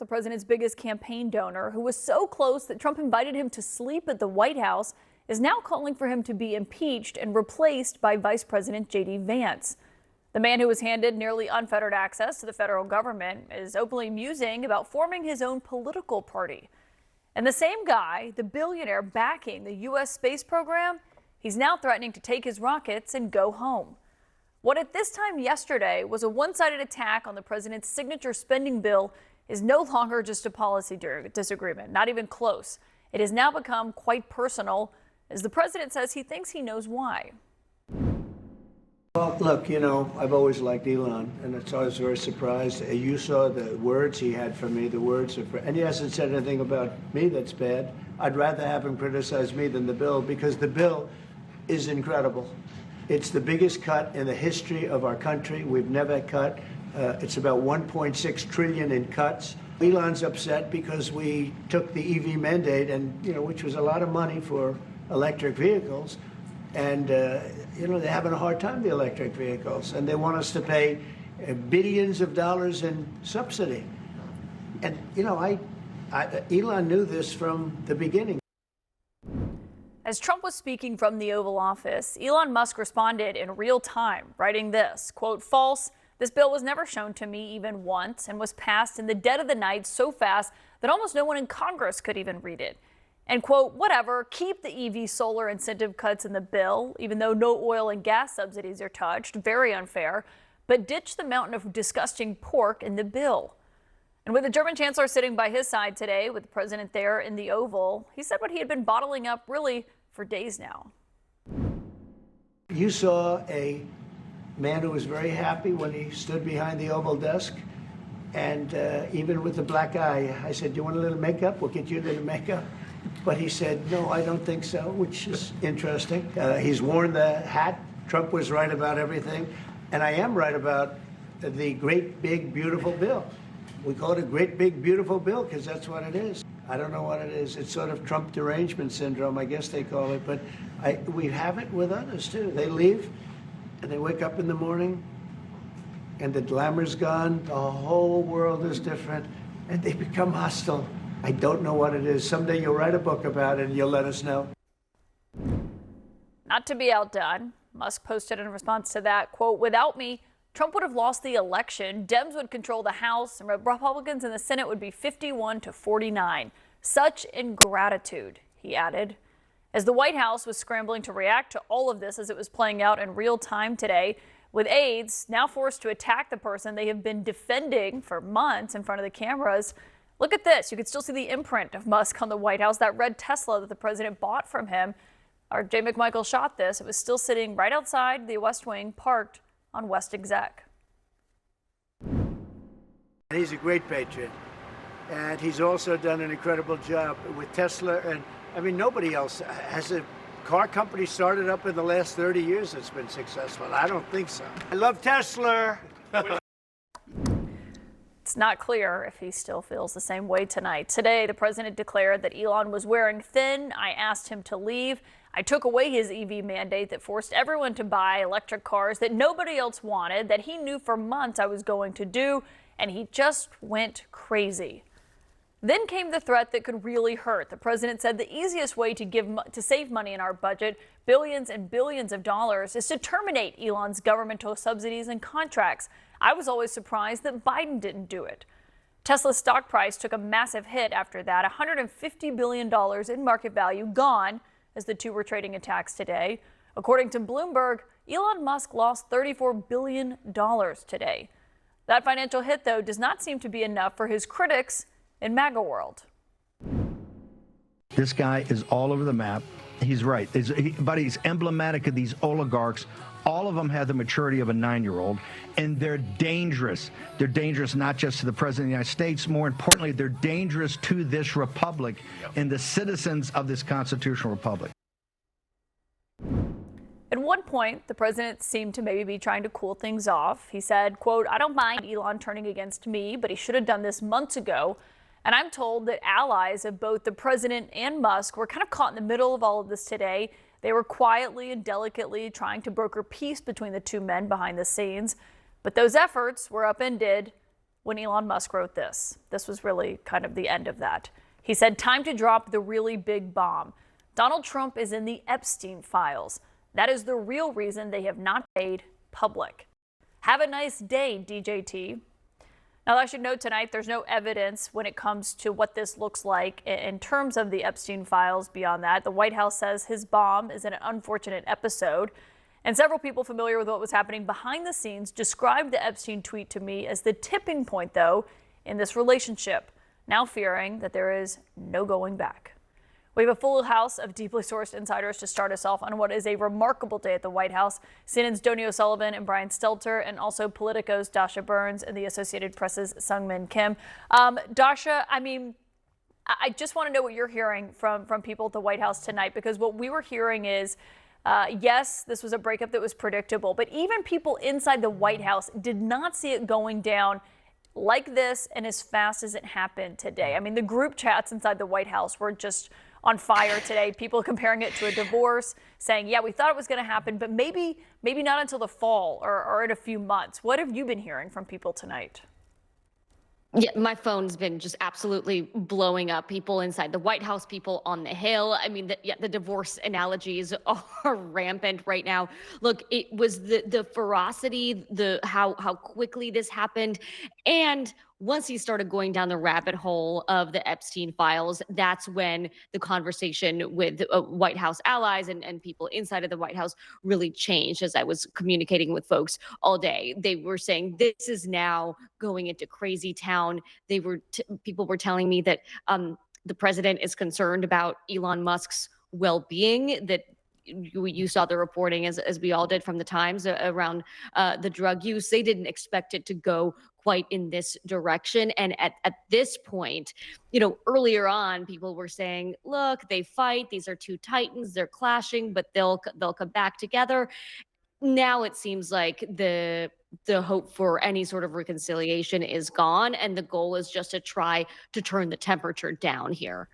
the president's biggest campaign donor, who was so close that Trump invited him to sleep at the White House, is now calling for him to be impeached and replaced by Vice President J.D. Vance. The man who was handed nearly unfettered access to the federal government is openly musing about forming his own political party. And the same guy, the billionaire backing the U.S. space program, he's now threatening to take his rockets and go home. What at this time yesterday was a one-sided attack on the president's signature spending bill is no longer just a policy disagreement, not even close. It has now become quite personal, as the president says he thinks he knows why. Well, look, I've always liked Elon, and I was very surprised. You saw the words he had for me, and he hasn't said anything about me that's bad. I'd rather have him criticize me than the bill, because the bill is incredible. It's the biggest cut in the history of our country. We've never cut. It's about 1.6 trillion in cuts. Elon's upset because we took the EV mandate, and which was a lot of money for electric vehicles, and they're having a hard time, the electric vehicles, and they want us to pay billions of dollars in subsidy. And Elon knew this from the beginning. As Trump was speaking from the Oval Office, Elon Musk responded in real time, writing this, quote, "False. This bill was never shown to me even once and was passed in the dead of the night so fast that almost no one in Congress could even read it. And quote, whatever, keep the EV solar incentive cuts in the bill, even though no oil and gas subsidies are touched, very unfair, but ditch the mountain of disgusting pork in the bill." And with the German chancellor sitting by his side today, with the president there in the Oval, he said what he had been bottling up really for days now. You saw a man who was very happy when he stood behind the Oval desk, and even with the black eye, I said, "Do you want a little makeup? We'll get you a little makeup." But he said, "No, I don't think so," which is interesting. He's worn the hat. Trump was right about everything, and I am right about the great, big, beautiful bill. We call it a great, big, beautiful bill because that's what it is. I don't know what it is. It's sort of Trump derangement syndrome, I guess they call it. But we have it with others, too. They leave, and they wake up in the morning, and the glamour's gone. The whole world is different, and they become hostile. I don't know what it is. Someday you'll write a book about it, and you'll let us know. Not to be outdone, Musk posted in response to that, quote, "Without me, Trump would have lost the election, Dems would control the House, and Republicans in the Senate would be 51 to 49. Such ingratitude," he added. As the White House was scrambling to react to all of this as it was playing out in real time today, with aides now forced to attack the person they have been defending for months in front of the cameras. Look at this. You can still see the imprint of Musk on the White House, that red Tesla that the president bought from him. Our Jay McMichael shot this. It was still sitting right outside the West Wing, parked on West Exec. He's a great patriot, and he's also done an incredible job with Tesla. And I mean, nobody else has a car company started up in the last 30 years that's been successful. I don't think so. I love Tesla. It's not clear if he still feels the same way tonight. Today, the president declared that Elon was wearing thin. I asked him to leave. I took away his EV mandate that forced everyone to buy electric cars that nobody else wanted, that he knew for months I was going to do, and he just went crazy. Then came the threat that could really hurt. The president said the easiest way to save money in our budget, billions and billions of dollars, is to terminate Elon's governmental subsidies and contracts. I was always surprised that Biden didn't do it. Tesla's stock price took a massive hit after that, $150 billion in market value gone as the two were trading attacks today. According to Bloomberg, Elon Musk lost $34 billion today. That financial hit, though, does not seem to be enough for his critics in MAGA world. This guy is all over the map. He's right. But he's emblematic of these oligarchs. All of them have the maturity of a 9-year-old, and they're dangerous. They're dangerous not just to the president of the United States. More importantly, they're dangerous to this republic and the citizens of this constitutional republic. At one point, the president seemed to maybe be trying to cool things off. He said, quote, "I don't mind Elon turning against me, but he should have done this months ago." And I'm told that allies of both the president and Musk were kind of caught in the middle of all of this today. They were quietly and delicately trying to broker peace between the two men behind the scenes. But those efforts were upended when Elon Musk wrote this. This was really kind of the end of that. He said, "Time to drop the really big bomb. Donald Trump is in the Epstein files. That is the real reason they have not made public. Have a nice day, DJT." Now, I should note tonight, there's no evidence when it comes to what this looks like in terms of the Epstein files beyond that. The White House says his bomb is an unfortunate episode. And several people familiar with what was happening behind the scenes described the Epstein tweet to me as the tipping point, though, in this relationship, now fearing that there is no going back. We have a full house of deeply sourced insiders to start us off on what is a remarkable day at the White House. CNN's Donnie O'Sullivan and Brian Stelter, and also Politico's Dasha Burns and the Associated Press's Sungmin Kim. Dasha, I just want to know what you're hearing from people at the White House tonight, because what we were hearing is, yes, this was a breakup that was predictable, but even people inside the White House did not see it going down like this and as fast as it happened today. I mean, the group chats inside the White House were just on fire today. People comparing it to a divorce, saying, yeah, we thought it was going to happen, but maybe not until the fall or in a few months. What have you been hearing from people tonight? Yeah, my phone's been just absolutely blowing up. People inside the White House, people on the Hill. I mean, the divorce analogies are rampant right now. Look, it was the ferocity, how quickly this happened, and once he started going down the rabbit hole of the Epstein files, that's when the conversation with White House allies and people inside of the White House really changed. As I was communicating with folks all day, they were saying this is now going into crazy town. People were telling me that the president is concerned about Elon Musk's well-being, that you saw the reporting as we all did from the Times around the drug use. They didn't expect it to go quite in this direction. And at this point, earlier on, people were saying, look, they fight. These are two titans. They're clashing, but they'll come back together. Now it seems like the hope for any sort of reconciliation is gone. And the goal is just to try to turn the temperature down here.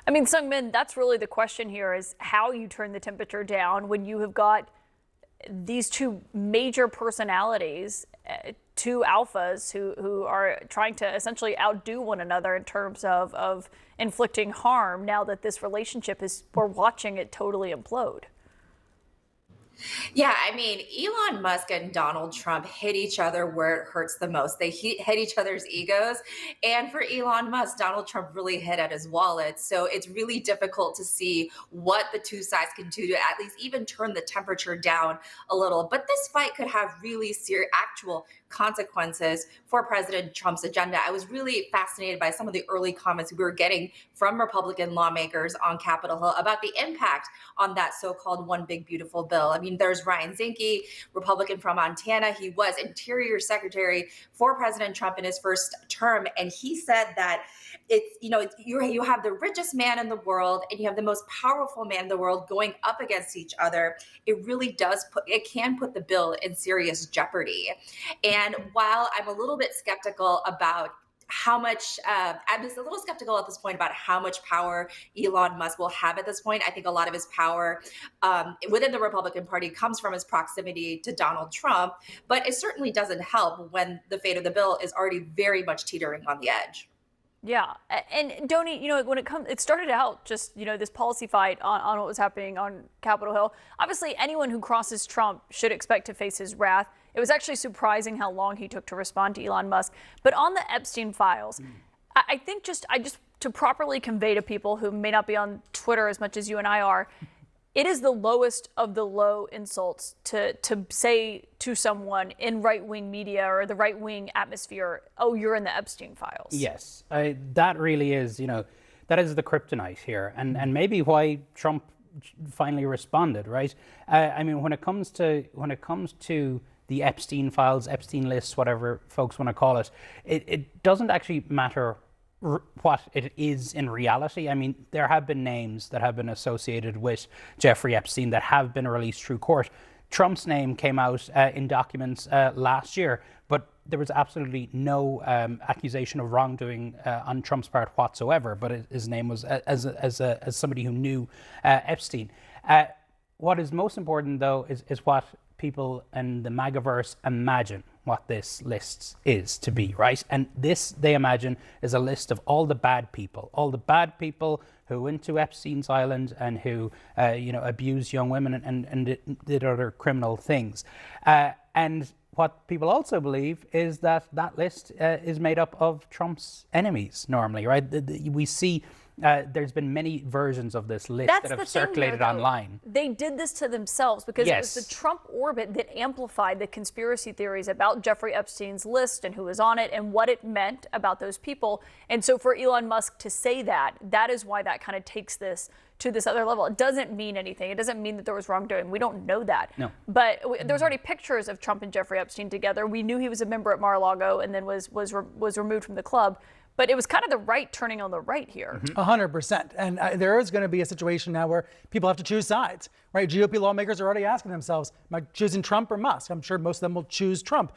I mean, Sungmin, that's really the question here, is how you turn the temperature down when you have got these two major personalities, two alphas who are trying to essentially outdo one another in terms of inflicting harm, now that this relationship we're watching it totally implode. Yeah, I mean, Elon Musk and Donald Trump hit each other where it hurts the most. They hit each other's egos. And for Elon Musk, Donald Trump really hit at his wallet. So it's really difficult to see what the two sides can do to at least even turn the temperature down a little. But this fight could have really serious actual consequences for President Trump's agenda. I was really fascinated by some of the early comments we were getting from Republican lawmakers on Capitol Hill about the impact on that so-called One Big Beautiful Bill. I mean, there's Ryan Zinke, Republican from Montana. He was Interior Secretary for President Trump in his first term. And he said that you have the richest man in the world and you have the most powerful man in the world going up against each other. It really can put the bill in serious jeopardy. And while I'm a little bit skeptical about I'm just a little skeptical at this point about how much power Elon Musk will have at this point. I think a lot of his power within the Republican Party comes from his proximity to Donald Trump, but it certainly doesn't help when the fate of the bill is already very much teetering on the edge. Yeah, and Donnie, when it started out just, this policy fight on what was happening on Capitol Hill. Obviously, anyone who crosses Trump should expect to face his wrath. It was actually surprising how long he took to respond to Elon Musk. But on the Epstein files, I think I just to properly convey to people who may not be on Twitter as much as you and I are, it is the lowest of the low insults to say to someone in right-wing media or the right-wing atmosphere, oh, you're in the Epstein files. Yes, that really is, that is the kryptonite here. And maybe why Trump finally responded, right? I mean, when it comes to the Epstein files, Epstein lists, whatever folks want to call it, it doesn't actually matter what it is in reality. I mean, there have been names that have been associated with Jeffrey Epstein that have been released through court. Trump's name came out in documents last year, but there was absolutely no accusation of wrongdoing on Trump's part whatsoever. But his name was as somebody who knew Epstein. What is most important, though, is what people in the MAGAverse imagine what this list is to be, right? And this, they imagine, is a list of all the bad people who went to Epstein's Island and who, abused young women and did other criminal things. And what people also believe is that that list is made up of Trump's enemies normally, right? We see there's been many versions of this list that have circulated online. They did this to themselves because it was the Trump orbit that amplified the conspiracy theories about Jeffrey Epstein's list and who was on it and what it meant about those people. And so for Elon Musk to say that is why that kind of takes this to this other level. It doesn't mean anything. It doesn't mean that there was wrongdoing. We don't know that. No. But there's already pictures of Trump and Jeffrey Epstein together. We knew he was a member at Mar-a-Lago and then was removed from the club. But it was kind of the right turning on the right here. 100%. And there is going to be a situation now where people have to choose sides, right? GOP lawmakers are already asking themselves, am I choosing Trump or Musk? I'm sure most of them will choose Trump.